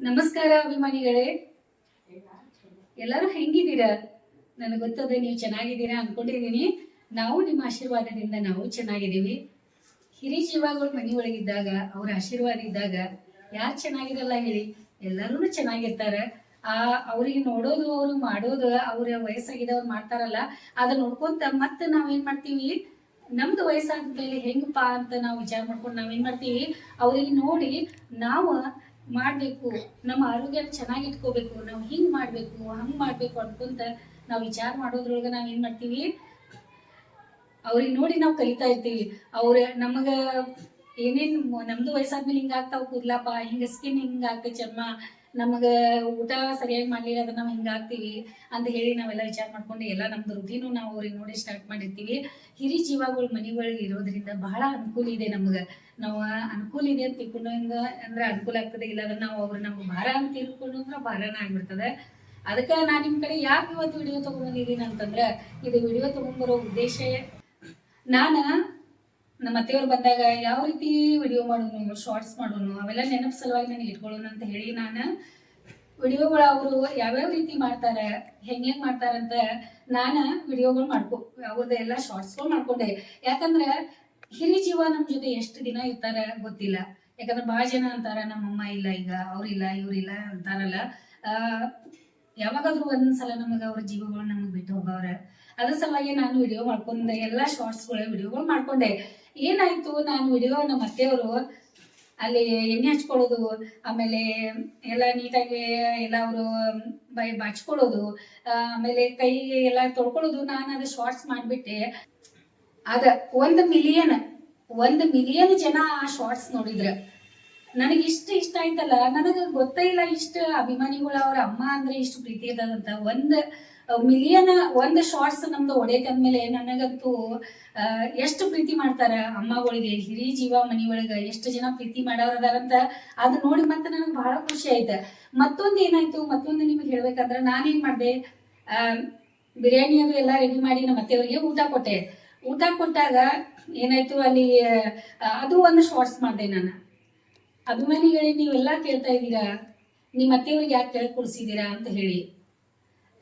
ನಮಸ್ಕಾರ ಅಭಿಮಾನಿಗಳೇ, ಎಲ್ಲರೂ ಹೆಂಗಿದ್ದೀರಾ? ನನಗೆ ಗೊತ್ತದೆ ನೀವು ಚೆನ್ನಾಗಿದ್ದೀರಾ ಅನ್ಕೊಂಡಿದ್ದೀನಿ. ನಾವು ನಿಮ್ಮ ಆಶೀರ್ವಾದದಿಂದ ನಾವು ಚೆನ್ನಾಗಿದ್ದೀವಿ. ಹಿರಿ ಜೀವಗಳು ಮನೆಯೊಳಗಿದ್ದಾಗ ಅವ್ರ ಆಶೀರ್ವಾದ ಇದ್ದಾಗ ಯಾರು ಚೆನ್ನಾಗಿರಲ್ಲ ಹೇಳಿ? ಎಲ್ಲರೂ ಚೆನ್ನಾಗಿರ್ತಾರೆ. ಅವ್ರಿಗೆ ನೋಡೋದು, ಅವ್ರು ಮಾಡೋದು, ಅವ್ರ ವಯಸ್ಸಾಗಿದ್ದವ್ರು ಮಾಡ್ತಾರಲ್ಲ, ಅದನ್ನ ನೋಡ್ಕೊಂತ ಮತ್ತೆ ನಾವೇನ್ ಮಾಡ್ತೀವಿ, ನಮ್ದು ವಯಸ್ಸಾದ ಮೇಲೆ ಹೆಂಗಪ್ಪ ಅಂತ ನಾವು ವಿಚಾರ ಮಾಡ್ಕೊಂಡು ನಾವೇನ್ ಮಾಡ್ತೀವಿ, ಅವ್ರಿಗೆ ನೋಡಿ ನಾವು ಮಾಡಬೇಕು, ನಮ್ಮ ಆರೋಗ್ಯ ಚೆನ್ನಾಗಿ ಇಟ್ಕೋಬೇಕು, ನಾವು ಹಿಂಗ್ ಮಾಡಬೇಕು ಹಂಗ್ ಮಾಡಬೇಕು ಅನ್ಕೊಂತ ನಾವು ವಿಚಾರ ಮಾಡೋದ್ರೊಳಗೆ ನಾವೇನ್ ಮಾಡ್ತೀವಿ, ಅವ್ರಿಗೆ ನೋಡಿ ನಾವು ಕಲಿತಾ ಇರ್ತೀವಿ. ಅವ್ರ ನಮಗ ಏನೇನ್ ನಮ್ದು ವಯಸ್ಸಾದ್ಮೇಲೆ ಹಿಂಗ ಆಗ್ತಾವ ಕೂದ್ಲಪ್ಪ, ಹಿಂಗ ಸ್ಕಿನ್ ಹಿಂಗ ಆಗ್ತದೆ, ಚರ್ಮ ನಮಗ ಊಟ ಸರಿಯಾಗಿ ಮಾಡ್ಲಿಲ್ಲ ಅಂದ್ರೆ ನಾವು ಹಿಂಗಾಗ್ತೀವಿ ಅಂತ ಹೇಳಿ ನಾವೆಲ್ಲ ವಿಚಾರ ಮಾಡ್ಕೊಂಡು ಎಲ್ಲ ನಮ್ದು ರುಟೀನು ನಾವು ಅವ್ರಿಗೆ ನೋಡಿ ಸ್ಟಾರ್ಟ್ ಮಾಡಿರ್ತೀವಿ. ಹಿರಿ ಜೀವಗಳು ಮನೆಗಳಿಗೆ ಇರೋದ್ರಿಂದ ಬಹಳ ಅನುಕೂಲ ಇದೆ ನಮ್ಗೆ. ನಾವು ಅನುಕೂಲ ಇದೆ ಅಂತ ತಿಳ್ಕೊಂಡು ಅಂದ್ರೆ ಅನುಕೂಲ ಆಗ್ತದೆ, ಇಲ್ಲ ಅಂದ್ರೆ ನಾವು ಅವ್ರು ನಮ್ಗೆ ಭಾರ ಅಂತ ತಿಳ್ಕೊಂಡು ಅಂದ್ರೆ ಭಾರನ ಆಗ್ಬಿಡ್ತದೆ. ಅದಕ್ಕೆ ನಾನು ನಿಮ್ಮ ಕಡೆ ಯಾಕೆ ಇವತ್ತು ವಿಡಿಯೋ ತಗೊಂಡ್ಬಂದಿದ್ದೀನಿ ಅಂತಂದ್ರೆ, ಇದು ವಿಡಿಯೋ ತಗೊಂಡ್ಬರೋ ಉದ್ದೇಶ, ನಾನು ನಮ್ಮ ಅತ್ತೆಯವ್ರು ಬಂದಾಗ ಯಾವ ರೀತಿ ವಿಡಿಯೋ ಮಾಡೋನು, ಶಾರ್ಟ್ಸ್ ಮಾಡೋನು, ಅವೆಲ್ಲ ನೆನಪು ಸಲುವಾಗಿ ನನಗೆ ಇಟ್ಕೊಳ್ಳೋಣ ಅಂತ ಹೇಳಿ ನಾನು ವಿಡಿಯೋಗಳು ಅವರು ಯಾವ್ಯಾವ ರೀತಿ ಮಾಡ್ತಾರೆ, ಹೆಂಗೆ ಮಾಡ್ತಾರಂತ ನಾನು ವಿಡಿಯೋಗಳು ಅವ್ರದ್ದು ಎಲ್ಲ ಶಾರ್ಟ್ಸ್ಗಳು ಮಾಡ್ಕೊಂಡೆ. ಯಾಕಂದ್ರೆ ಹಿರಿ ಜೀವ ನಮ್ಮ ಜೊತೆ ಎಷ್ಟು ದಿನ ಇರ್ತಾರೆ ಗೊತ್ತಿಲ್ಲ. ಯಾಕಂದ್ರೆ ಭಾಳ ಜನ ಅಂತಾರ ನಮ್ಮಮ್ಮ ಇಲ್ಲ, ಈಗ ಅವ್ರಿಲ್ಲ ಇವ್ರಿಲ್ಲ ಅಂತಾರಲ್ಲ. ಯಾವಾಗಾದ್ರೂ ಒಂದ್ಸಲ ನಮಗೆ ಅವ್ರ ಜೀವಗಳು ನಮಗೆ ಬಿಟ್ಟು ಹೋಗವ್ರೆ. ಅದ್ರ ಸಲುವಾಗಿ ನಾನು ವಿಡಿಯೋ ಮಾಡ್ಕೊಂಡೆ, ಎಲ್ಲ ಶಾರ್ಟ್ಸ್ಗಳ ವಿಡಿಯೋಗಳು ಮಾಡ್ಕೊಂಡೆ. ಏನಾಯ್ತು, ನಾನು ವಿಡಿಯೋ ನಮ್ಮ ಅತ್ತೆಯವರು ಅಲ್ಲಿ ಎಣ್ಣೆ ಹಚ್ಕೊಳ್ಳೋದು, ಆಮೇಲೆ ಎಲ್ಲ ನೀಟಾಗಿ ಎಲ್ಲ ಅವರು ಬಾಚ್ಕೊಳ್ಳೋದು, ಆಮೇಲೆ ಕೈಗೆ ಎಲ್ಲ ತೊಳ್ಕೊಳ್ಳೋದು, ನಾನು ಅದು ಶಾರ್ಟ್ಸ್ ಮಾಡಿಬಿಟ್ಟೆ. ಅದ 1 ಮಿಲಿಯನ್ ಜನ ಆ ಶಾರ್ಟ್ಸ್ ನೋಡಿದ್ರ. ನನಗೆ ಇಷ್ಟ ಆಯ್ತಲ್ಲ, ನನಗೆ ಗೊತ್ತೇ ಇಲ್ಲ ಇಷ್ಟು ಅಭಿಮಾನಿಗಳು ಅವ್ರ ಅಮ್ಮ ಅಂದ್ರೆ ಇಷ್ಟು ಪ್ರೀತಿ ಇರ್ತದಂತ. 1 ಮಿಲಿಯನ್ ಶಾರ್ಟ್ಸ್ ನಮ್ದು ಹೊಡೆಯಕ್ಕೆ ಅಂದ್ಮೇಲೆ ನನಗಂತೂ ಎಷ್ಟು ಪ್ರೀತಿ ಮಾಡ್ತಾರ ಅಮ್ಮಗಳಿಗೆ. ಹಿರಿ ಜೀವ ಮನೆಯೊಳಗೆ ಎಷ್ಟು ಜನ ಪ್ರೀತಿ ಮಾಡೋರದಾರಂತ ಅದು ನೋಡಿ ಮತ್ತೆ ನನಗೆ ಬಹಳ ಖುಷಿ ಆಯ್ತು. ಮತ್ತೊಂದು ನಿಮಗೆ ಹೇಳ್ಬೇಕಂದ್ರೆ, ನಾನೇನ್ ಮಾಡಿದೆ, ಬಿರಿಯಾನಿ ಅದು ಎಲ್ಲ ರೆಡಿ ಮಾಡಿ ನಮ್ಮ ಅತ್ತೆಯವರಿಗೆ ಊಟ ಕೊಟ್ಟಾಗ ಏನಾಯ್ತು, ಅಲ್ಲಿ ಅದು ಒಂದು ಶಾರ್ಟ್ಸ್ ಮಾಡಿದೆ ನಾನು. ಅಭಿಮಾನಿಗಳೇ, ನೀವೆಲ್ಲ ಕೇಳ್ತಾ ಇದ್ದೀರಾ ನಿಮ್ಮ ಅತ್ತೆಯವ್ರಿಗೆ ಯಾಕೆ ಕೆಳಗೆ ಕುಡಿಸಿದ್ದೀರಾ ಅಂತ ಹೇಳಿ.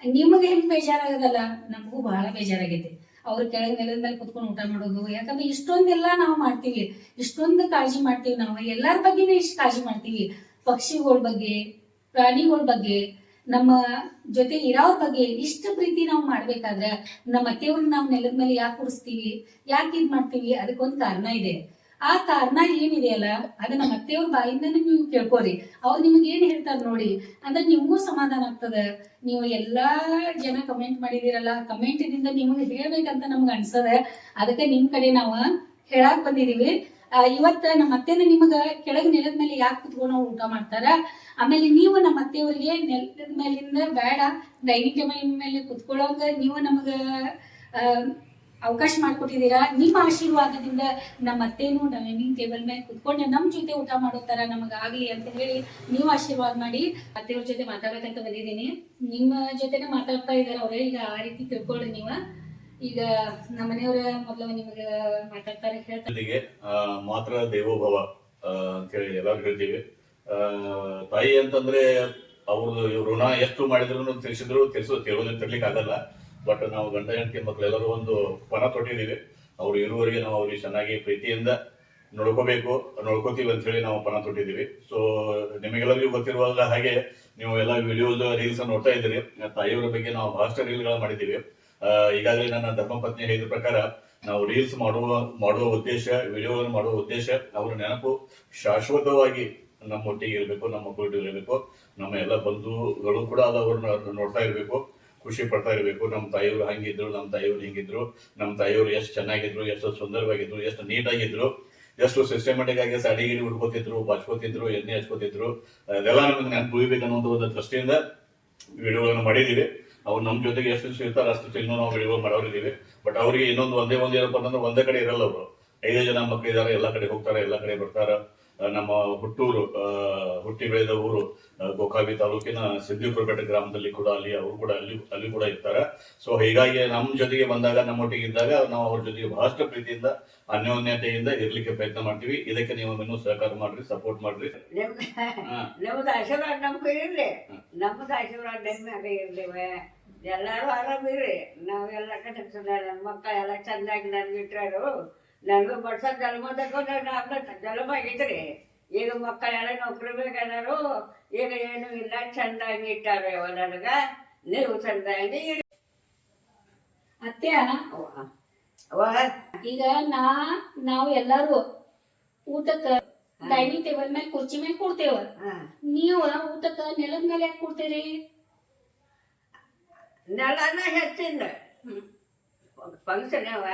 ನಿಮಗೆ ಹೆಂಗ್ ಬೇಜಾರಾಗದಲ್ಲ, ನಮಗೂ ಬಹಳ ಬೇಜಾರಾಗೈತೆ. ಅವ್ರ ಕೆಳಗೆ ನೆಲದ ಮೇಲೆ ಕುತ್ಕೊಂಡು ಊಟ ಮಾಡೋದು. ಯಾಕಂದ್ರೆ ಇಷ್ಟೊಂದೆಲ್ಲ ನಾವು ಮಾಡ್ತೀವಿ, ಇಷ್ಟೊಂದು ಕಾಳಜಿ ಮಾಡ್ತೀವಿ, ನಾವು ಎಲ್ಲರ ಬಗ್ಗೆನೇ ಇಷ್ಟು ಕಾಳಜಿ ಮಾಡ್ತೀವಿ. ಪಕ್ಷಿಗಳ ಬಗ್ಗೆ, ಪ್ರಾಣಿಗಳ ಬಗ್ಗೆ, ನಮ್ಮ ಜೊತೆ ಇರೋರ ಬಗ್ಗೆ ಇಷ್ಟು ಪ್ರೀತಿ ನಾವು ಮಾಡ್ಬೇಕಾದ್ರೆ ನಮ್ಮ ಅತ್ತೆಯವ್ರನ್ನ ನಾವು ನೆಲದ ಮೇಲೆ ಯಾಕೆ ಕುಡಿಸ್ತೀವಿ, ಯಾಕೆ ಇದ್ ಮಾಡ್ತೀವಿ, ಅದಕ್ಕೊಂದು ಕಾರಣ ಇದೆ. ಆ ಕಾರಣ ಏನಿದೆಯಲ್ಲ, ಅದು ನಮ್ಮ ಅತ್ತೆಯವ್ರ ಬಾಯಿಂದನೇ ನೀವು ಕೇಳ್ಕೋರಿ. ಅವ್ರು ನಿಮ್ಗೆ ಏನ್ ಹೇಳ್ತಾರೆ ನೋಡಿ, ಅಂದ್ರೆ ನಿಮ್ಗೂ ಸಮಾಧಾನ ಆಗ್ತದ. ನೀವು ಎಲ್ಲಾ ಜನ ಕಮೆಂಟ್ ಮಾಡಿದಿರಲ್ಲ, ಕಮೆಂಟ್ದಿಂದ ನಿಮ್ಗೆ ಹೇಳ್ಬೇಕಂತ ನಮ್ಗೆ ಅನ್ಸದ. ಅದಕ್ಕೆ ನಿಮ್ ಕಡೆ ನಾವು ಹೇಳಾಕ್ ಬಂದಿದೀವಿ. ಇವತ್ತ ನಮ್ಮ ಅತ್ತೆನ ನಿಮಗ ಕೆಳಗೆ ನೆಲದ ಮೇಲೆ ಯಾಕೆ ಕುತ್ಕೊಂಡು ಊಟ ಮಾಡ್ತಾರ, ಆಮೇಲೆ ನೀವು ನಮ್ಮ ಅತ್ತೆಯವ್ರಿಗೆ ನೆಲದ ಮೇಲಿಂದ ಬೇಡ, ಡೈನಿಂಗ್ ಟೇಬಲ್ ಮೇಲೆ ಕುತ್ಕೊಳ್ಳೋಂಗ ನೀವು ನಮಗ ಅವಕಾಶ ಮಾಡಿಕೊಟ್ಟಿದ್ದೀರಾ. ನಿಮ್ಮ ಆಶೀರ್ವಾದದಿಂದ ನಮ್ಮ ಅತ್ತೇನು ಡೈನಿಂಗ್ ಟೇಬಲ್ ಮೇಲೆ ಕುತ್ಕೊಂಡು ನಮ್ಮ ಜೊತೆ ಊಟ ಮಾಡೋ ತರ ನಮಗಾಗ್ಲಿ ಅಂತ ಹೇಳಿ ನೀವು ಆಶೀರ್ವಾದ ಮಾಡಿ. ಅತ್ತೆಯವ್ರ ಜೊತೆ ಮಾತಾಡ್ಬೇಕಂತ ಬಂದಿದ್ದೀನಿ. ನಿಮ್ಮ ಜೊತೆನೆ ಮಾತಾಡ್ತಾ ಇದ್ದಾರೆ ಅವ್ರೆ, ಈಗ ಆ ರೀತಿ ತಿಳ್ಕೊಳ್ಳಿ ನೀವು. ಈಗ ನಮ್ಮ ಮನೆಯವರ ಮೊದಲು ನಿಮಗೆ ಮಾತಾಡ್ತಾರೆ, ಹೇಳ್ತಾರೆ. ಮಾತ್ರ ದೇವೋಭವ ಅಂತ ಹೇಳಿ ಎಲ್ಲರೂ ಹೇಳ್ತೀವಿ. ತಾಯಿ ಅಂತಂದ್ರೆ ಅವ್ರದ್ದು ಋಣ ಎಷ್ಟು ಮಾಡಿದ್ರು ತಿರ್ಲಿಕ್ಕೆ ಆಗಲ್ಲ. ಬಟ್ ನಾವು ಗಂಡ ಹೆಂಡತಿ ಮಕ್ಕಳೆಲ್ಲರೂ ಒಂದು ಪಣ ತೊಟ್ಟಿದ್ದೀವಿ. ಅವ್ರು ಇರುವವರೆಗೆ ನಾವು ಅವ್ರಿಗೆ ಚೆನ್ನಾಗಿ ಪ್ರೀತಿಯಿಂದ ನೋಡ್ಕೋತೀವಿ ಅಂತ ಹೇಳಿ ನಾವು ಪಣ ತೊಟ್ಟಿದ್ದೀವಿ. ಸೊ ನಿಮಗೆಲ್ಲರಿಗೂ ಗೊತ್ತಿರುವಾಗ ಹಾಗೆ ನೀವು ಎಲ್ಲ ವಿಡಿಯೋಸ್ ರೀಲ್ಸ್ ನೋಡ್ತಾ ಇದ್ದೀರಿ. ತಾಯಿಯವರ ಬಗ್ಗೆ ನಾವು ಬಹಳಷ್ಟು ರೀಲ್ಗಳ ಮಾಡಿದ್ದೀವಿ. ಈಗಾಗಲೇ ನನ್ನ ಧರ್ಮಪತ್ನಿ ಹೇಳಿದ ಪ್ರಕಾರ ನಾವು ರೀಲ್ಸ್ ಮಾಡುವ ಉದ್ದೇಶ, ವಿಡಿಯೋಗಳನ್ನು ಮಾಡುವ ಉದ್ದೇಶ, ಅವರ ನೆನಪು ಶಾಶ್ವತವಾಗಿ ನಮ್ಮ ಒಟ್ಟಿಗೆ ಇರಬೇಕು, ನಮ್ಮ ಮಕ್ಕಳೊಟ್ಟಿಗೆ ಇರಬೇಕು, ನಮ್ಮ ಎಲ್ಲ ಬಂಧುಗಳು ಕೂಡ ಅವ್ರನ್ನ ನೋಡ್ತಾ ಇರಬೇಕು, ಖುಷಿ ಪಡ್ತಾ ಇರಬೇಕು. ನಮ್ಮ ತಾಯಿಯವರು ಹಂಗಿದ್ರು, ನಮ್ಮ ತಾಯಿಯವರು ಹಿಂಗಿದ್ರು, ನಮ್ಮ ತಾಯಿಯವರು ಎಷ್ಟು ಚೆನ್ನಾಗಿದ್ರು, ಎಷ್ಟು ಸುಂದರವಾಗಿದ್ರು, ಎಷ್ಟು ನೀಟಾಗಿದ್ರು, ಎಷ್ಟು ಸಿಸ್ಟಮೆಟಿಕ್ ಆಗಿ ಸಾಡಿ ಗಿಡಿ ಉಡ್ಕೋತಿದ್ರು, ಬಾಚ್ಕೋತಿದ್ರು, ಎಣ್ಣೆ ಹಚ್ಕೋತಿದ್ರು. ಅದೆಲ್ಲ ನಮಗೆ ನೆನಪು ಉಳಿಬೇಕನ್ನುವಂತ ಒಂದು ದೃಷ್ಟಿಯಿಂದ ವಿಡಿಯೋಗಳನ್ನು ಮಾಡಿದೀವಿ. ಅವ್ರು ನಮ್ಮ ಜೊತೆಗೆ ಎಷ್ಟು ಇರ್ತಾರೆ ಅಷ್ಟು ಇನ್ನೂ ನಾವು ವಿಡಿಯೋ ಮಾಡೋರಿದ್ದೀವಿ. ಬಟ್ ಅವ್ರಿಗೆ ಇನ್ನೊಂದು ಏನಪ್ಪ ಅಂತಂದ್ರೆ ಒಂದೇ ಕಡೆ ಇರಲ್ಲ. ಅವರು 5 ಜನ ಮಕ್ಕಳು ಇದ್ದಾರೆ, ಎಲ್ಲ ಕಡೆ ಹೋಗ್ತಾರೆ, ಎಲ್ಲ ಕಡೆ ಬರ್ತಾರೆ. ನಮ್ಮ ಹುಟ್ಟೂರು ಹುಟ್ಟಿ ಬೆಳೆದ ಊರು ಗೋಕಾವಿ ತಾಲೂಕಿನ ಸಿದ್ದಿಪುರ ಬೆಟ್ಟ ಗ್ರಾಮದಲ್ಲಿ ಕೂಡ ಅವರು ಕೂಡ ಅಲ್ಲಿ ಕೂಡ ಇರ್ತಾರೆ. ಸೊ ಹೀಗಾಗಿ ನಮ್ಮ ಜೊತೆಗೆ ಬಂದಾಗ ನಮ್ಮೊಟ್ಟಿಗೆ ಇದ್ದಾಗ ನಾವು ಅವ್ರ ಜೊತೆಗೆ ಬಹಳಷ್ಟು ಪ್ರೀತಿಯಿಂದ ಅನ್ಯೋನ್ಯತೆಯಿಂದ ಇರ್ಲಿಕ್ಕೆ ಪ್ರಯತ್ನ ಮಾಡ್ತೀವಿ. ಇದಕ್ಕೆ ನೀವು ಇನ್ನೂ ಸಹಕಾರ ಮಾಡ್ರಿ, ಸಪೋರ್ಟ್ ಮಾಡ್ರಿ. ನಮ್ದು ಆಶೀರ್ವಾದ ನಮ್ಗೆ ಇರ್ಲಿ, ನಮ್ದು ಆಶೀರ್ವಾದ ಮ್ಯಾಗ ಇರ್ಲಿವೆ. ಎಲ್ಲಾರು ಆರಾಮಿರ್ರಿ. ನಾವೆಲ್ಲ ಕಡೆ ನನ್ನ ಮಕ್ಕಳು ಎಲ್ಲ ಚಂದಾಗಿ ನನ್ಗೆ ಇಟ್ಟಾರು. ನನಗೂ ಬಡ್ಸ ಜನ್ಮದಕ್ಕೂ ಜನ್ಮ ಆಗಿದ್ರಿ. ಈಗ ಮಕ್ಕಳೆಲ್ಲ ನೌಕರಿ ಬೇಕಾದರು. ಈಗ ಏನು ಇಲ್ಲ, ಚಂದಾಗಿ ಇಟ್ಟಾರೆ ನನಗ. ನೀವು ಚಂದಾಗಿ ಅತ್ಯ ಈಗ ನಾವು ಎಲ್ಲಾರು ಊಟಕ್ಕ ಡೈನಿಂಗ್ ಟೇಬಲ್ ಮೇಲೆ ಕುರ್ಚಿ ಮೇಲೆ ಕೂಡ್ತೇವ. ನೀವು ಊಟಕ್ಕ ನೆಲದ ಮೇಲೆ ಯಾಕೆ ಕೂಡ್ತೀರಿ? ನೆಲನ ಹೆಚ್ಚಿಂದ ಫಂಕ್ಷನ್ ಅವ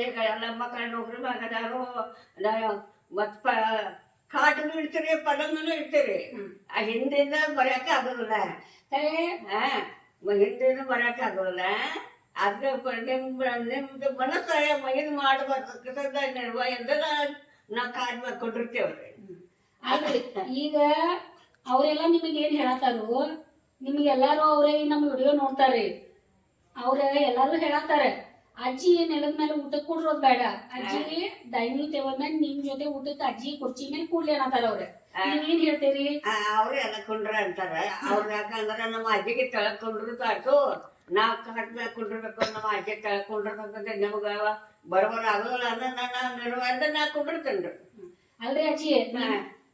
ಈಗ ಎಲ್ಲ ಮಕ್ಕಳ ನೌಕರಿ ಮಾಡದಾರು. ಮತ್ತ ಕಾಟನು ಇಡ್ತೀರಿ, ಪಲಂಗನು ಇಡ್ತೀರಿ. ಆ ಹಿಂದಿಂದ ಬರಕ ಆಗೋದಿಲ್ಲ. ಹಿಂದಿಂದ ಬರಕ ಆಗೋದಿಲ್ಲ. ಅದ್ರ ನಿಮ್ದು ಮನಸ್ಸಾಯ ಇದು ಮಾಡಬೇಕು ನಿರ್ವ ಎಂದೆಲ್ಲ ನಾವು ಕಾಟ್ ಮಾಡ್ಕೊಂಡಿರ್ತೇವ್ರಿ. ಆದ್ರೆ ಈಗ ಅವರೆಲ್ಲ ನಿಮಗೆ ಏನ್ ಹೇಳತ್ತಾರು? ನಿಮ್ಗೆಲ್ಲಾರು ಅವ್ರೇ ನಮ್ಮ ವಿಡಿಯೋ ನೋಡ್ತಾರ್ರಿ. ಅವ್ರ ಎಲ್ಲಾರು ಹೇಳತ್ತಾರ, ಅಜ್ಜಿ ನೆಲದ ಮೇಲೆ ಊಟಕ್ಕೆ ಕೂಡ್ರೋದ್ ಬೇಡ, ಅಜ್ಜಿ ಡೈನಿಂಗ್ ಟೇಬಲ್ ಮೇಲೆ ನಿಮ್ ಜೊತೆ ಊಟಕ್ಕೆ ಅಜ್ಜಿ ಕುರ್ಚಿ ಮೇಲೆ ಕೂಡ್ಲಿ ಅನ್ನತಾರ ಅವ್ರ. ನೀವೇನ್ ಹೇಳ್ತೀರಿ? ಅವ್ರು ಎಲ್ಲ ಕುಂಡ್ರ ಅಂತಾರ. ಅವ್ರ ಯಾಕಂದ್ರ ನಮ್ಮ ಅಜ್ಜಿಗೆ ತೆಳಕೊಂಡ್ರು ಸಾಕು, ನಾವ್ ಕಾಟ್ ಮೇಲೆ ಕುಂಡಿರ್ಬೇಕು. ನಮ್ಮ ಅಜ್ಜಿ ತೆಳಕೊಂಡಿರ್ತಕ್ಕಂಥ ನಿಮ್ಗ ಬರೋಬರ ಆಗೋಲ್ಲ ನನ್ನ ನಿರ್ವಾದ ನಾ ಕುಂಡಿರ್ತೇನ್ರಿ. ಅಲ್ರಿ ಅಜ್ಜಿ,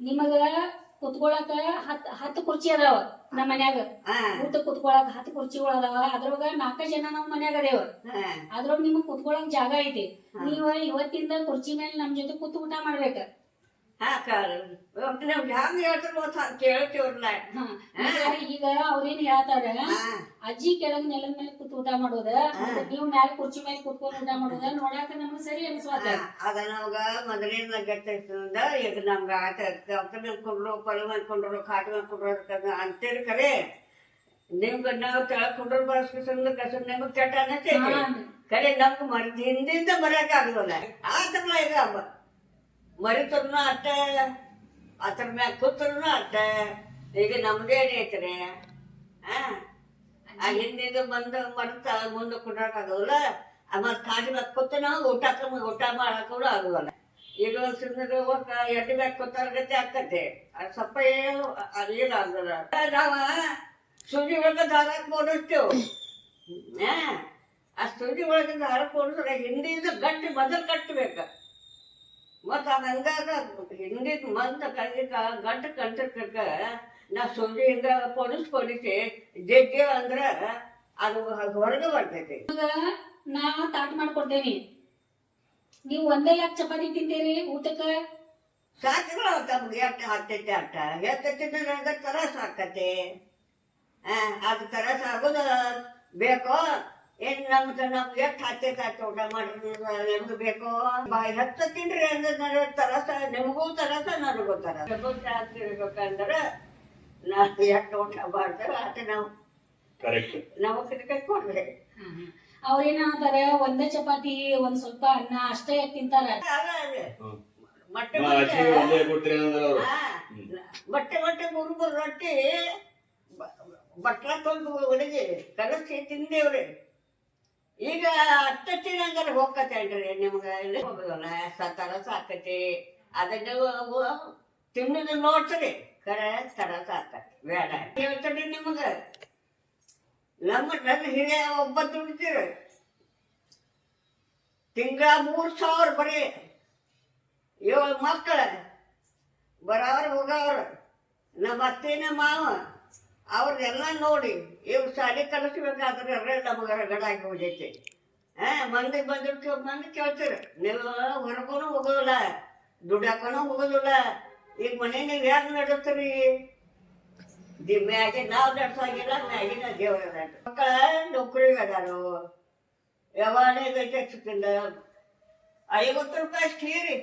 ನಿಮಗ ಕುತ್ಕೊಳಕ ಹತ್ತು ಕುರ್ಚಿ ಅದಾವ ನಮ್ಮ ಮನ್ಯಾಗ. ಊಟ ಕುತ್ಕೊಳಕ್ 10 ಕುರ್ಚಿಗಳು ಅದಾವ. ಅದ್ರೊಳಗ 4 ಜನ ನಾವ್ ಮನ್ಯಾಗ ಅದೇವ. ಅದ್ರೊಳಗ ನಿಮಗ್ ಕುತ್ಕೊಳಕ್ ಜಾಗ ಐತಿ. ನೀವ ಇವತ್ತಿಂದ ಕುರ್ಚಿ ಮೇಲೆ ನಮ್ ಜೊತೆ ಕೂತ್ ಊಟ ಮಾಡ್ಬೇಕ. ಈಗ ಅವ್ರೇನ್ ಹೇಳ್ತಾರ, ಅಜ್ಜಿ ಕೆಳಗ್ ನೆಲದ ಮೇಲೆ ಕೂತ್ ಊಟ ಮಾಡೋದ, ನೀವ್ ಮ್ಯಾಲ ಕುರ್ಚಿ ಮೇಲೆ ಕುತ್ಕೊಂಡ್ ಊಟ ಮಾಡೋದ ನೋಡಾಕ ನಮ್ಗ್ ಸರಿ ಅನ್ಸ್ವಾತ. ಅದ ನಮ್ಗ ಮೊದಲಿನ ಗಟ್ಟಿಂದ ಈಗ ನಮ್ಗ ಕುಂಡ್ರು, ಪೊಲ ಮಾಡ್ಕೊಂಡ್ರು, ಕಾಟ್ ಮಾಡ್ಕೊಂಡ್ರು ಅಂತೇಳಿ ಕರೆ. ನಿಮ್ಗ ನಾವ್ ತೆಳಕೊಂಡ್ರು ಬರ್ಸ್ಕೊಂಡ್ ಕಸ ನಿಮ್ಗ್ ಕೆಟ್ಟ ಅನ್ನತೇವಿ ಕರೆ. ನಮ್ಗ್ ಮರದ ಹಿಂದಿಂದ ಬರಕ್ ಆಗೋಲ್ಲ. ಆತಲ್ಲ ಈಗ ಮರಿತರ್ನು ಅಟ್ಟ, ಅದ್ರ ಮ್ಯಾಗ ಕೂತ್ರನು ಅಟ್ಟ. ಈಗ ನಮ್ದೇನೈತ್ರಿ, ಆ ಹಿಂದಿದ್ದು ಬಂದು ಮರತ ಮುಂದೆ ಕುಡ್ರಕ್ಕಾಗೋಲ್ಲ. ಮತ್ ಕಾಡಿ ಮ್ಯಾಗ ಕೂತ ನಾವು ಊಟ ಮಾಡಕ್ಕೂ ಆಗೋಲ್ಲ. ಈಗ ಸುಮ್ಮನೆ ಎಡ್ಡಿ ಮ್ಯಾಗ ಕೂತಾರ ಗತಿ ಆಕತಿ. ಅದು ಸ್ವಲ್ಪ ಏನು ಅದೇನು ಆಗಲ್ಲ. ನಾವ ಸೂಜಿ ಒಳಗೆ ದಾರ ಬೋಡಿಸ್ತೇವೆ. ಆ ಸೂಜಿ ಒಳಗೆ ದಾರ ಬೋಡಿಸ್ರೆ ಹಿಂದಿದ್ದು ಗಟ್ಟಿ ಮೊದಲು ಕಟ್ಟಬೇಕು. ಮತ್ತು ಅದು ಹಂಗಾಗ ಹಿಂದಿದ್ ಮಂದ ಗಂಟು ಕಂಟಿರ್ಕ ನಾ ಸೂಜಿ ಹಿಂಗ ಪೊಡಿಸಿ ಜಗ್ಗಿ ಅಂದ್ರ ಅದು ಹೊರಗೆ ಬರ್ತೈತಿ. ನಾ ತಾಟ್ ಮಾಡ್ಕೊಡ್ತೇನಿ, ನೀವು ಒಂದೇ ಯಾಕೆ ಚಪಾತಿ ತಿಂತೀರಿ ಊಟಕ್ಕ? ಸಾಕಿಲ್ಲ ತಮ್ಗೆ ಎಷ್ಟು ಹತ್ತೈತಿ ಅಟ್ಟ ಎತ್ತಿದ್ರೆ ತರಸ ಆಕತಿ. ಅದು ತರಸ ಆಗೋದು ಬೇಕೋ ಏನ್ ನಮ್ಗೆ ಎಷ್ಟು ಹತ್ತೈತಿ ಊಟ ಮಾಡ್ರಿ ನಿಮ್ಗೆ ಬೇಕೋ. ಬಾಯಿ ಹತ್ತ ತಿನ್ರಿ ಅಂದ್ರೆ ತರಸ ನಿಮಗೂ ತರಸ ನನಗೂ ತರಸ. ಇರ್ಬೇಕಂದ್ರೆ ನಾವು ಎಷ್ಟು ಊಟ ಮಾಡ್ತೇವೆ ಅಷ್ಟು ನಾವು ಕಿಟಕಿ ಕೊಡ್ರಿ. ಅವ್ರೇನ ಅಂತಾರ, ಒಂದೇ ಚಪಾತಿ ಒಂದ್ ಸ್ವಲ್ಪ ಅನ್ನ ಅಷ್ಟೇ ಯಾಕೆ ತಿಂತಾರ? ಬಟ್ಟೆ ಮೂರು ರೊಟ್ಟಿ ಬಟ್ಲ ತೊಂದು ಹುಡುಗಿ ಕಲಸಿ ತಿಂದೇವ್ರಿ. ಈಗ ಅಟ್ಟ ತಿನ್ನಂಗಾರ ಹೋಗತ್ತೇನ್ರಿ ನಿಮ್ಗೆ ಇಲ್ಲಿ ಹೋಗೋದಲ್ಲ ತರಸ ಆಕತಿ. ಅದನ್ನ ತಿನ್ನೋದು ನೋಡ್ತೀರಿ ಕರೆ ತರಸ ಆಕತಿ ಬೇಡ ಹೇಳ್ತೀರಿ ನಿಮ್ಗೆ. ನನ್ನ ಹಿರಿಯ ಒಬ್ಬ ದುಡಿತೀರಿ ತಿಂಗಳ 3,000 ಬರೀ. 7 ಮಕ್ಕಳ ಬರೋರು ಹೋಗೋರು. ನಮ್ಮ ಅತ್ತೆನ ಮಾವ ಅವ್ರನ್ನೆಲ್ಲ ನೋಡಿ ಇವ್ರು ಶಾಲೆ ಕಲಿಸ್ಬೇಕಾದ್ರೆ ನಮಗೆ ರಗಡಾಗಿ ಹೋಗೈತಿ. ಮಂದಿ ಬಂದಿರ್ತೀವಿ, ಮಂದಿ ಕೇಳ್ತೀರಿ ನೀವು ಹೊರಗೂ ಹೋಗೋದಿಲ್ಲ, ದುಡ್ಡಾಕನೂ ಹೋಗೋದಿಲ್ಲ. ಈಗ ಮನೆ ನೀವು ಯಾರು ನಡೆಸ್ತೀರಿ? ಮ್ಯಾಗೆ ನಾವು ನಡೆಸೋಂಗಿಲ್ಲ, ಮ್ಯಾಗಿನ ದೇವರ ಮಕ್ಕಳ ನೌಕರಿಗೆ ಅದಾರು. ಯಾವಾಗಲೇ ಗೈತಿಂದ 50 ರೂಪಾಯಿ ಸೀರೆ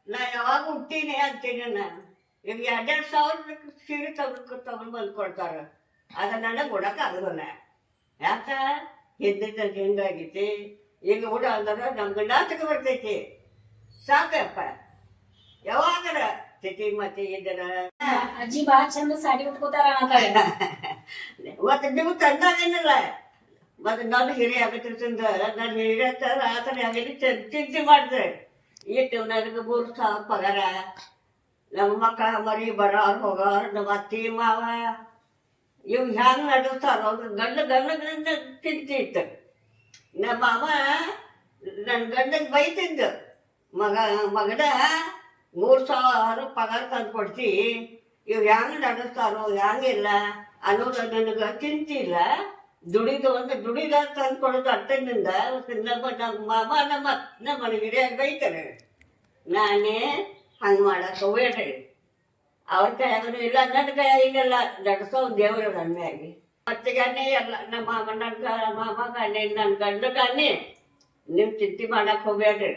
ನಾ ಯಾವಾಗ ಹುಟ್ಟೀನಿ ಅಂತೀನಿ. ನಾನು ಈಗ 2,000 ಸೀರೆ ತಗೊಂಡು ಬಂದು ಕೊಡ್ತಾರೆ. ಅದು ನನಗೆ ಕೊಡಕ್ಕೆ ಆಗೋದಿಲ್ಲ. ಯಾಕ ಹಿಂದಿನ ಹಿಂಗಾಗೈತಿ. ಈಗ ಊಟ ಅಂದ್ರೆ ನಮ್ಗೆ ನಾಚಿಕೆ ಬರ್ತೈತಿ. ಸಾಕಪ್ಪ ಯಾವಾಗರ ತಿಥಿ ಮತ್ತೆ ಇದ್ದರ ಅಜ್ಜಿ ಬಾಳ ಚಂದ ಸಾಡಿ ಉಟ್ಕೋತಾರ ಅನ್ನತಾಳೆ. ಮತ್ತೆ ನೀವು ತಂದಾಗೇನಿಲ್ಲ ಮತ್ತೆ ನಾನು ಹಿರಿಯ ಆಗತ್ತಿರ್ತಂದ ನಾನು ಹಿರಿಯ ಆತನ ಆಗಲಿ ಚಿಂತೆ ಮಾಡ್ತಾರೆ ಇಟ್ಟು ನನಗೆ 3,000 ಪಗಾರ ನಮ್ಮ ಮಕ್ಕಳ ಮರಿ ಬರೋರು ಹೋಗೋರು ನಮ್ಮ ಅತ್ತಿ ಮಾವ ಇವ್ ಹ್ಯಾಂಗ ನಡೆಸ್ತಾರ ಅವ್ರ ಗಂಡಗಳಿಂದ ಚಿಂತೆ ಇತ್ತು. ನಮ್ಮ ಮಾವ ನನ್ನ ಗಂಡಗೆ ಬೈತಿದ್ದ ಮಗನ 3,000 ಪಗಾರ ತಂದು ಕೊಡ್ತಿ ಇವ್ ಹ್ಯಾಂಗ ನಡೆಸ್ತಾರೋ ಹ್ಯಾಂಗಿಲ್ಲ ಅನ್ನೋದು ನನಗೆ ಚಿಂತಿಲ್ಲ. ದುಡಿದ ತಂದು ಕೊಡೋದು ಅಟ್ಟನಿಂದ ನಮ್ಮ ಮಾಮ ನಮ್ಮ ಹಿರಿಯಾಗ ಬೈತಾರೆ. ನಾನೇ ಹಂಗೆ ಮಾಡಕ್ಕೆ ಹೋಗ್ಬೇಡ್ರಿ ಅವ್ರ ಕೈಯಾಗನು ಇಲ್ಲ ನನ್ನ ಕೈಯಾಗಿಲ್ಲ ನಡೆಸೋ ದೇವ್ರ ನನ್ನೆಯಾಗಿ ಮತ್ತೆ ಗಾನೆ ಎಲ್ಲ ನಮ್ಮ ಮಾಮ ನನ್ನ ಮಾಮ ಗಾನೆ ನನ್ನ ಗಂಡ ಗಾನೆ ನೀವು ಚಿಂತೆ ಮಾಡಕ್ಕೆ ಹೋಗ್ಬೇಡ್ರಿ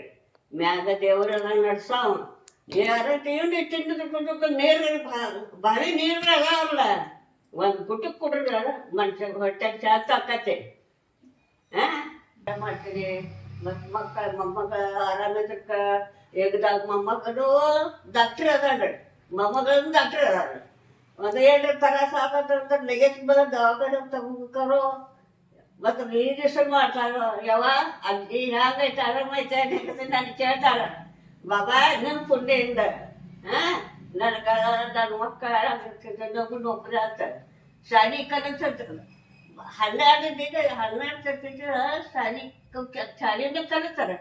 ಮ್ಯಾಗ ದೇವ್ರ ನಡ್ಸಾವ ಯಾರು ತೀವ್ರ ತಿಂದು ನೀರು ಬಾವಿ ನೀರು ಅದಾವಲ್ಲ ಒಂದು ಗುಟ್ಟಕ್ಕೆ ಕುಡಿದ್ರ ಮನುಷ್ಯ ಹೊಟ್ಟೆ ಚಾತ್ ಆಕತ್ತೆ. ಮಾಡ್ತೀರಿ ಮತ್ತು ಮೊಮ್ಮಗಳ ಆರಾಮಿದ್ದಕ್ಕ ಎಗ್ದಾಗ ಮೊಮ್ಮಗನು ಡಾಕ್ಟ್ರ್ ಅದಾಳ್ರಿ ಮೊಮ್ಮಗಳನ್ನ ಡಾಕ್ಟ್ರ್ ಅದಾರ ಅದು ಏನ್ರ ತ್ರಾಸ ಆಗತ್ತಂದ್ರೆ ನೆಗೆಟ್ ಬಂದು ದವಾಖಾನೆ ತಗೋಕರು ಮತ್ತು ರಿಜಿಸ್ಟರ್ ಮಾಡ್ತಾರ ಯಾವ ಅಜ್ಜಿ ಹ್ಯಾಂಗೈತೆ ಆರಾಮೈತೆ ನಾನು ಕೇಳ್ತಾರ ಬಾಬಾ ನನ್ನ ಪುಣ್ಯದಿಂದ ನನಗೆ ನನ್ನ ಮಕ್ಕಳ ನೌಕರಿ ಆಗ್ತ ಶಾಲಿ ಕಲಿಸ್ತ 12 ಸರ್ತಿದ್ರೆ ಶಾಲಿನ ಕಲಿಸ್ತಾರ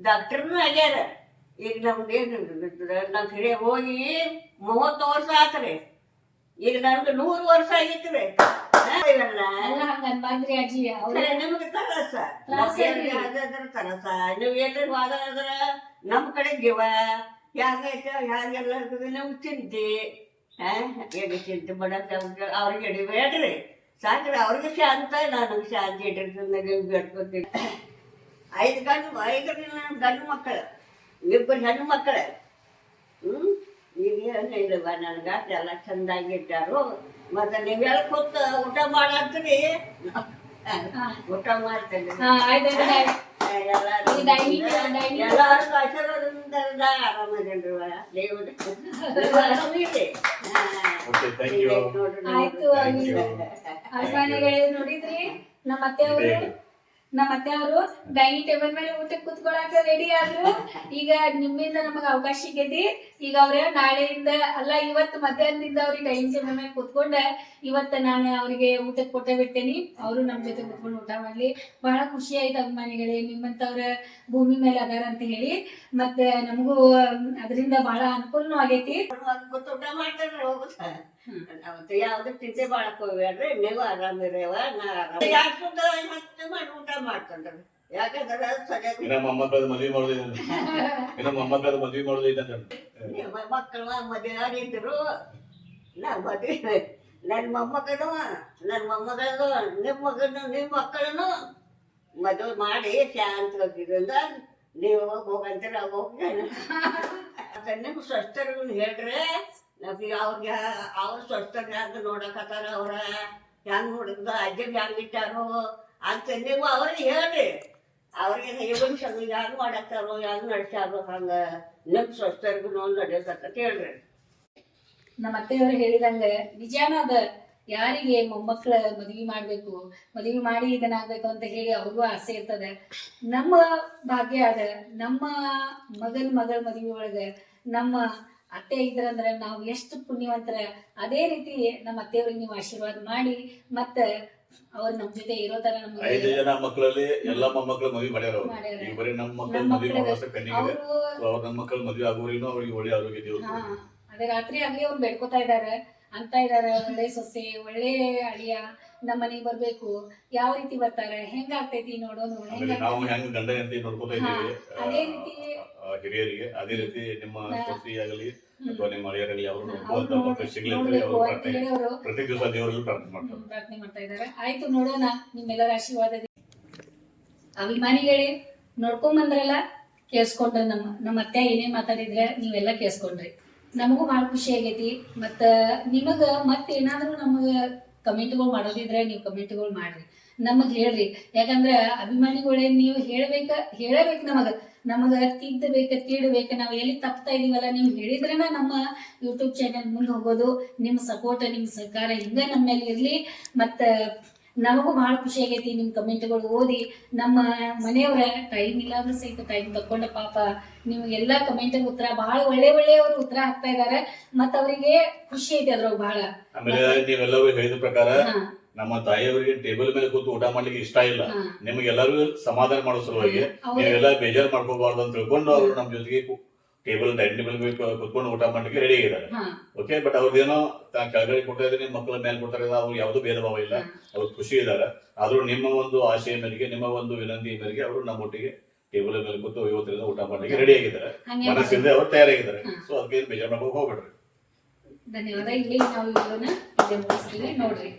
ಡಾಕ್ಟರ್ನು ಆಗ್ಯಾರ. ಈಗ ನಮ್ದೇನು ನಮ್ಮ ಹಿರಿಯ ಹೋಗಿ 30 ವರ್ಷ ಆತ್ರಿ ಈಗ ನನಗೆ 100 ವರ್ಷ ಆಗೈತ್ರಿ. ಹಂಗನ್ಬಾರ್ದ್ರಿ ಅಜ್ಜಿ. ನಿಮ್ಗೆ ತರಸ ತರಸ ನೀವು ಎಲ್ಲರೂ ಹೋದ್ರ ನಮ್ಮ ಕಡೆ ಜೀವ ಹ್ಯಾಂಗೈತೆ ಹ್ಯಾಂಗೆಲ್ಲ ನಮ್ಗೆ ಚಿಂತೆ ಎಡಿ ಚಿಂತೆ ಮಾಡಕ್ಕೆ ಅವ್ರಿಗೆ ಎಡಿಬೇಡ್ರಿ ಸಾಕ್ರಿ ಅವ್ರಿಗೆ ಶಾಂತ ನನಗೆ ಶಾಂತಿ ಇಟ್ಟಿರ್ತದೆ ಬೇಡ್ಕೊತೀನಿ. 5 ಗಂಡು ಮಕ್ಕಳು 2 ಹೆಣ್ಣು ಮಕ್ಕಳು ಈಗ ಏನಿಲ್ಲವ ನನಗೆ ಎಲ್ಲ ಚಂದಾಗಿಟ್ಟಾರು. ಮತ್ತೆ ನೀವೆಲ್ಲ ಕೂತು ಊಟ ಮಾಡತ್ತೀರಿ ಊಟ ಮಾಡ್ತೇನೆ ಎಲ್ಲಾರು ಆಶೀರ್ವಾದದಿಂದ ಆರಾಮದೇನ್ರಿ ಆಯ್ತು. ಅಭಿಮಾನಿಗಳೇ ನೋಡಿದ್ರಿ ನಮ್ಮ ಅತ್ತೆಯವರು ಡೈನಿಂಗ್ ಟೇಬಲ್ ಮೇಲೆ ಊಟಕ್ಕೆ ಕುತ್ಕೊಳಕ ರೆಡಿ ಆದ್ರು. ಈಗ ನಿಮ್ಮಿಂದ ನಮಗ ಅವಕಾಶ ಸಿಗೈತಿ. ಈಗ ಅವ್ರ ನಾಳೆಯಿಂದ ಅಲ್ಲ ಇವತ್ತು ಮಧ್ಯಾಹ್ನದಿಂದ ಅವ್ರಿಗೆ ಡೈನಿಂಗ್ ಟೇಬಲ್ ಮೇಲೆ ಕುತ್ಕೊಂಡ ಇವತ್ತು ನಾನು ಅವ್ರಿಗೆ ಊಟಕ್ಕೆ ಕೊಟ್ಟೆ ಬಿಡ್ತೇನೆ. ಅವರು ನಮ್ಮ ಜೊತೆ ಕುತ್ಕೊಂಡು ಊಟ ಮಾಡ್ಲಿ. ಬಹಳ ಖುಷಿ ಆಯ್ತು ಅಭಿಮಾನಿಗಳೇ ನಿಮ್ಮಂತವ್ರ ಭೂಮಿ ಮೇಲೆ ಅದಾರ ಅಂತ ಹೇಳಿ. ಮತ್ತೆ ನಮಗೂ ಅದರಿಂದ ಬಹಳ ಅನುಕೂಲನೂ ಆಗೈತಿ. ಊಟ ಮಾಡ್ತಾರೆ ಹೋಗುತ್ತ ಯಾವ್ದು ಚಿಂತೆ ಮಾಡಕ್ ಹೋಗ್ಬೇಡ್ರಿ ನೀವು ಆರಾಮಿರೇವ ನಾ ಆರಾಮ ಮತ್ತೆ ಮಾಡಿ ಊಟ ಮಾಡ್ಕೊಂಡ್ರಿ ಯಾಕಂದ್ರೆ ಸರಿಯಾಗಿ ಮೊಮ್ಮಕ್ಕಳ ಮದ್ವೆ ಮಾಡೋದೈತೆ ಮಕ್ಕಳು ಮದುವೆ ಆಗಿದ್ರು ನಾ ಮದುವೆ ನನ್ನ ಮೊಮ್ಮಗನು ನಿಮ್ಮ ಮಕ್ಕಳನ್ನು ಮದುವೆ ಮಾಡಿ ಶಾಂತ ಹೋಗಿದ್ರಿಂದ ನೀವು ಹೋಗಂತೀರ ಹೋಗ್ತೇನೆ. ನಿಮ್ಮ ಸ್ವಸ್ಥರಿಗೂ ಹೇಳ್ರಿ ಅವ್ರಿಗೆ ಅವ್ರ ಸ್ವಸ್ಥರ ಹ್ಯಾಂಗ ನೋಡಕತ್ತಾರ ಅವ್ರ ಹೆಂಗ್ ನೋಡಿದ ಅಜ್ಜಿಗೆ ಹೆಂಗ್ ಇಟ್ಟಾರೋ ಅಂತ ನೀವು ಅವ್ರಿಗೆ ಹೇಳ್ರಿ. ಅವ್ರಿಗೆ ಇವನ್ ಹೆಂಗ್ ಮಾಡತ್ತಾರೋ ಹೆಂಗ್ ನಡ್ಸ್ಯಾರೋ ಹಂಗ ನಿಮ್ಮ ಸ್ವಸ್ಥರಿಗೂ ನಡೆಯತ್ತ ಹೇಳ್ರಿ. ನಮ್ಮ ಅತ್ತೆಯವರು ಹೇಳಿದಂಗ ನಿಜಾನ ಅದ. ಯಾರಿಗೆ ಮೊಮ್ಮಕ್ಕಳ ಮದ್ವಿ ಮಾಡ್ಬೇಕು ಮದ್ವಿ ಮಾಡಿ ಇದನ್ನಾಗ್ಬೇಕು ಅಂತ ಹೇಳಿ ಅವ್ರಿಗೂ ಆಸೆ ಇರ್ತದ. ನಮ್ಮ ಭಾಗ್ಯ ಅದ ನಮ್ಮ ಮಗಳ ಮದ್ವಿ ಒಳಗ ನಮ್ಮ ಅತ್ತೆ ಇದ್ರಂದ್ರ ನಾವು ಎಷ್ಟು ಪುಣ್ಯವಂತರ. ಅದೇ ರೀತಿ ನಮ್ಮ ಅತ್ತೆಯವ್ರಿಗೆ ನೀವು ಆಶೀರ್ವಾದ ಮಾಡಿ ಮತ್ತ ಅವ್ರು ನಮ್ ಜೊತೆ ಇರೋ ತರ ನಮ್ಗೆ 5 ಜನ ಮಕ್ಕಳಲ್ಲಿ ಎಲ್ಲಾ ಮೊಮ್ಮಕ್ಕಳ ಮದ್ವಿ ಮಾಡ್ಯಾರ. ಈಗ ಬರೀ ನಮ್ಮ ಮಕ್ಕಳ ಮದ್ವಿ ಮಾಡೋಷ್ಟ ಪೆಂಡಿಂಗ್ ಇದೆ. ಅವ್ರ ನಮ್ಮ ಮಕ್ಕಳ ಮದ್ವಿ ಆಗೋರಿಗೂ ಅವ್ರಿಗೆ ಒಳ್ಳೆ ಆರೋಗ್ಯ ದೇವ್ರು ಅದೇ ರಾತ್ರಿ ಆಗ್ಲಿ ಅವ್ರು ಬೇಡ್ಕೊತಾ ಇದಾರೆ ಅಂತ ಇದಾರೆ. ಒಳ್ಳೆ ಸೊಸೆ ಒಳ್ಳೆ ಅಳಿಯ ನಮ್ಮ ಮನೆಗೆ ಬರ್ಬೇಕು. ಯಾವ ರೀತಿ ಬರ್ತಾರೆ ಹೆಂಗಾಗ್ತೈತಿ ನೋಡೋನು. ನಾವು ಹೆಂಗ್ ಗಂಡ ಹೆಂಡತಿ ನೋಡ್ಕೊತಾ ಇದ್ದೀವಿ ಅದೇ ರೀತಿ ಹಿರಿಯರಿಗೆ ಅದೇ ರೀತಿ ನಿಮ್ಮ ಸೊಸೆ ಆಗಲಿ ಅಥವಾ ನಿಮ್ಮ ಅಳಿಯರಾಗಲಿ ಅವರು ನೋಡ್ಕೊಳ್ಳುವಂತ ಸಿಗ್ಲಿ ಅಂತ ಅವರು ಪ್ರತಿ ದಿವಸ ದೇವರಲ್ಲಿ ಪ್ರಾರ್ಥನೆ ಮಾಡ್ತಾ ಇದ್ದಾರೆ. ಆಯ್ತು ನೋಡೋಣ ನಿಮ್ಮೆಲ್ಲರ ಆಶೀರ್ವಾದ. ಅಭಿಮಾನಿಗಳೇ ನೋಡ್ಕೊಂಬಂದ್ರಲ್ಲ ಕೇಳಿಸ್ಕೊಂಡ್ರೆ ನಮ್ಮ ಅತ್ತೆ ಏನೇ ಮಾತಾಡಿದ್ರೆ ನೀವೆಲ್ಲ ಕೇಳಿಸ್ಕೊಂಡ್ರಿ. ನಮಗೂ ಭಾಳ ಖುಷಿ ಆಗೈತಿ. ಮತ್ತ ನಿಮಗ ಮತ್ತೇನಾದ್ರೂ ನಮಗ ಕಮೆಂಟ್ಗಳು ಮಾಡೋದಿದ್ರೆ ನೀವು ಕಮೆಂಟ್ಗಳು ಮಾಡ್ರಿ. ನಮಗ್ ಹೇಳ್ರಿ. ಯಾಕಂದ್ರ ಅಭಿಮಾನಿಗಳೇ ನೀವು ಹೇಳಬೇಕು ನಮಗ ತಿದ್ದಬೇಕ ನಾವ್ ಎಲ್ಲಿ ತಪ್ತಾ ಇದೀವಲ್ಲ ನೀವು ಹೇಳಿದ್ರೇನ ನಮ್ಮ ಯೂಟ್ಯೂಬ್ ಚಾನೆಲ್ ಮುಂದೆ ಹೋಗೋದು. ನಿಮ್ ಸಪೋರ್ಟ್ ನಿಮ್ ಸಹಕಾರ ಹಿಂಗ ನಮ್ಮ ಮೇಲೆ ಇರ್ಲಿ. ಮತ್ತ ನಮಗೂ ಬಹಳ ಖುಷಿ ಆಗೈತಿ ನಿಮ್ ಕಮೆಂಟ್ಗಳು ಓದಿ. ನಮ್ಮ ಮನೆಯವರ ಟೈಮ್ ಇಲ್ಲಾದ್ರೂ ಸಹಿತ ಟೈಮ್ ತಕೊಂಡ ಪಾಪ ನಿಮ್ಗೆಲ್ಲಾ ಕಮೆಂಟ್ ಉತ್ತರ ಬಹಳ ಒಳ್ಳೆಯವರು ಉತ್ತರ ಹಾಕ್ತಾ ಇದಾರೆ. ಮತ್ತ ಅವರಿಗೆ ಖುಷಿ ಐತಿ ಅದ್ರೊಳಗ ಬಹಳ. ಆಮೇಲೆ ನೀವೆಲ್ಲರೂ ಹೇಳಿದ ಪ್ರಕಾರ ಹಾ ನಮ್ಮ ತಾಯಿಯವರಿಗೆ ಟೇಬಲ್ ಮೇಲೆ ಕೂತು ಊಟ ಮಾಡ್ಲಿಕ್ಕೆ ಇಷ್ಟ ಇಲ್ಲ. ಹಾ ನಿಮ್ಗೆಲ್ಲರಿಗೂ ಸಮಾಧಾನ ಮಾಡೋ ಸಲುವಾಗಿ ನೀವೆಲ್ಲ ಬೇಜಾರ್ ಮಾಡ್ಕೋಬಾರ್ದು ಅಂತ ತಿಳ್ಕೊಂಡು ಅವ್ರು ನಮ್ ಜೊತೆಗೆ ಡೈನಿಂಗ್ ಟೇಬಲ್ ಕುತ್ಕೊಂಡು ಊಟ ಮಾಡ್ಲಿಕ್ಕೆ ರೆಡಿ ಆಗಿದ್ದಾರೆ. ಓಕೆ, ಬಟ್ ಅವ್ರದ್ದೇನೋ ಕೆಳಗಡೆ ಕೊಡ್ತಾ ನಿಮ್ ಮಕ್ಕಳ ಮೇಲೆ ಕೊಡ್ತಾರೆ, ಅವ್ರು ಯಾವ್ದು ಭೇದ ಭಾವ ಇಲ್ಲ, ಅವ್ರು ಖುಷಿ ಇದ್ದಾರೆ. ಆದ್ರೂ ನಿಮ್ಮ ಒಂದು ಆಶೆಯ ಮೇರೆಗೆ, ನಿಮ್ಮ ಒಂದು ವಿನಂತಿ ಮೇರೆಗೆ ಅವರು ನಮ್ಮೊಟ್ಟಿಗೆ ಟೇಬಲ್ ಮೇಲೆ ಕೂತು ಇವತ್ತರಿಂದ ಊಟ ಮಾಡ್ಲಿಕ್ಕೆ ರೆಡಿ ಆಗಿದ್ದಾರೆ. ಮನಸ್ಸಿಂದ ಅವ್ರು ತಯಾರಾಗಿದ್ದಾರೆ. ಸೊ ಅದಕ್ಕೆ ಬೇಜಾರ್ ಮಾಡ್ಕೊಂಡು ಹೋಗ್ಬೇಡ್ರಿ. ಧನ್ಯವಾದ. ಇಲ್ಲಿ ನಾವು ವಿಡಿಯೋನ ಮುಗಿಸ್ತೀವಿ ನೋಡ್ರಿ.